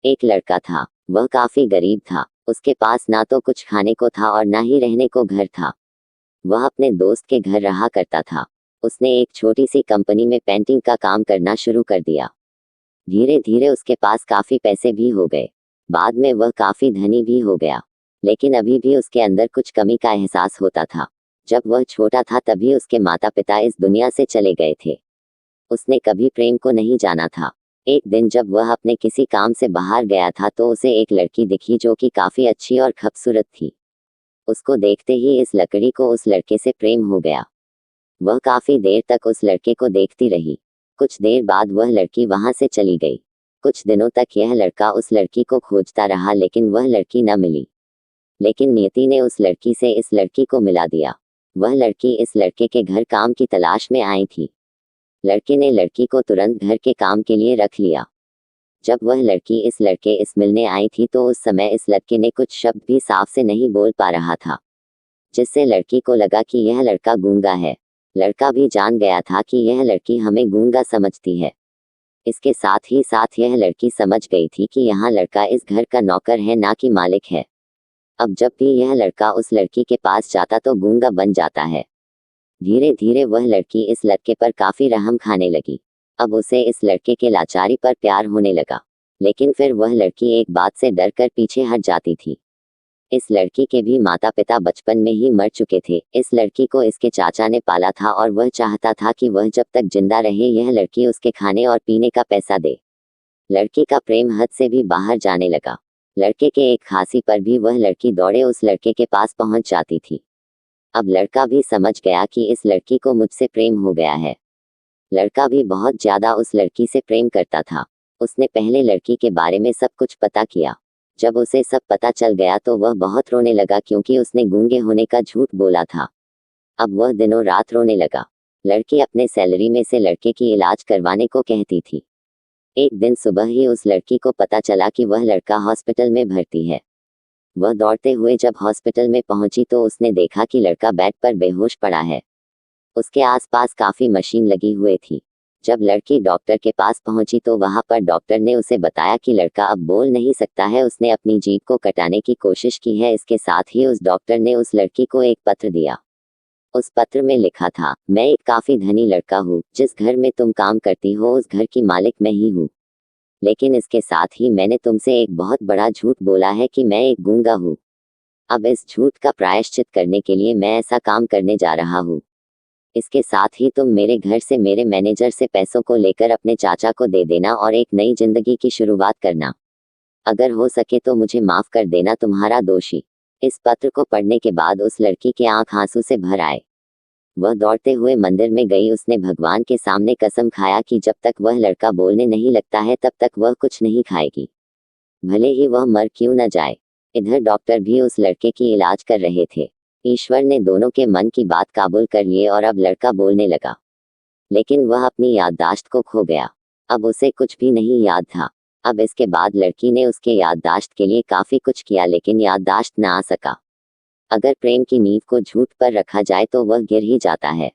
एक लड़का था। वह काफी गरीब था। उसके पास ना तो कुछ खाने को था और ना ही रहने को घर था। वह अपने दोस्त के घर रहा करता था। उसने एक छोटी सी कंपनी में पेंटिंग का काम करना शुरू कर दिया। धीरे धीरे उसके पास काफी पैसे भी हो गए। बाद में वह काफी धनी भी हो गया। लेकिन अभी भी उसके अंदर कुछ कमी का एहसास होता था। जब वह छोटा था तभी उसके माता पिता इस दुनिया से चले गए थे। उसने कभी प्रेम को नहीं जाना था। एक दिन जब वह अपने किसी काम से बाहर गया था तो उसे एक लड़की दिखी जो कि काफी अच्छी और खूबसूरत थी। उसको देखते ही इस लड़की को उस लड़के से प्रेम हो गया। वह काफी देर तक उस लड़के को देखती रही। कुछ देर बाद वह लड़की वहां से चली गई। कुछ दिनों तक यह लड़का उस लड़की को खोजता रहा लेकिन वह लड़की न मिली। लेकिन नियति ने उस लड़की से इस लड़की को मिला दिया। वह लड़की इस लड़के के घर काम की तलाश में आई थी। लड़के ने लड़की को तुरंत घर के काम के लिए रख लिया। जब वह लड़की इस लड़के इस मिलने आई थी तो उस समय इस लड़के ने कुछ शब्द भी साफ से नहीं बोल पा रहा था, जिससे लड़की को लगा कि यह लड़का गूंगा है। लड़का भी जान गया था कि यह लड़की हमें गूंगा समझती है। इसके साथ ही साथ यह लड़की समझ गई थी कि यहाँ लड़का इस घर का नौकर है ना कि मालिक है। अब जब भी यह लड़का उस लड़की के पास जाता तो गूंगा बन जाता है। धीरे धीरे वह लड़की इस लड़के पर काफी रहम खाने लगी। अब उसे इस लड़के के लाचारी पर प्यार होने लगा। लेकिन फिर वह लड़की एक बात से डरकर पीछे हट जाती थी। इस लड़की के भी माता पिता बचपन में ही मर चुके थे। इस लड़की को इसके चाचा ने पाला था और वह चाहता था कि वह जब तक जिंदा रहे यह लड़की उसके खाने और पीने का पैसा दे। लड़की का प्रेम हद से भी बाहर जाने लगा। लड़के के एक खांसी पर भी वह लड़की दौड़े उस लड़के के पास पहुंच जाती थी। अब लड़का भी समझ गया कि इस लड़की को मुझसे प्रेम हो गया है। लड़का भी बहुत ज्यादा उस लड़की से प्रेम करता था। उसने पहले लड़की के बारे में सब कुछ पता किया। जब उसे सब पता चल गया तो वह बहुत रोने लगा क्योंकि उसने गूंगे होने का झूठ बोला था। अब वह दिनों रात रोने लगा। लड़की अपने सैलरी में से लड़के की इलाज करवाने को कहती थी। एक दिन सुबह ही उस लड़की को पता चला कि वह लड़का हॉस्पिटल में भर्ती है। वह दौड़ते हुए जब हॉस्पिटल में पहुंची तो उसने देखा कि लड़का बेड पर बेहोश पड़ा है। उसके आसपास काफी मशीन लगी हुई थी। जब लड़की डॉक्टर के पास पहुंची तो वहां पर डॉक्टर ने उसे बताया कि लड़का अब बोल नहीं सकता है, उसने अपनी जीभ को कटाने की कोशिश की है। इसके साथ ही उस डॉक्टर ने उस लड़की को एक पत्र दिया। उस पत्र में लिखा था, मैं एक काफी धनी लड़का हूँ। जिस घर में तुम काम करती हो उस घर की मालिक मैं ही हूँ। लेकिन इसके साथ ही मैंने तुमसे एक बहुत बड़ा झूठ बोला है कि मैं एक गूंगा हूँ। अब इस झूठ का प्रायश्चित करने के लिए मैं ऐसा काम करने जा रहा हूँ। इसके साथ ही तुम मेरे घर से मेरे मैनेजर से पैसों को लेकर अपने चाचा को दे देना और एक नई जिंदगी की शुरुआत करना। अगर हो सके तो मुझे माफ कर देना, तुम्हारा दोषी। इस पत्र को पढ़ने के बाद उस लड़की के आंख आंसू से भर आए। वह दौड़ते हुए मंदिर में गई। उसने भगवान के सामने कसम खाया कि जब तक वह लड़का बोलने नहीं लगता है तब तक वह कुछ नहीं खाएगी, भले ही वह मर क्यों न जाए। इधर डॉक्टर भी उस लड़के की इलाज कर रहे थे। ईश्वर ने दोनों के मन की बात काबूल कर लिए और अब लड़का बोलने लगा। लेकिन वह अपनी याददाश्त को खो गया। अब उसे कुछ भी नहीं याद था। अब इसके बाद लड़की ने उसके याददाश्त के लिए काफी कुछ किया लेकिन याददाश्त न आ सका। अगर प्रेम की नींव को झूठ पर रखा जाए तो वह गिर ही जाता है।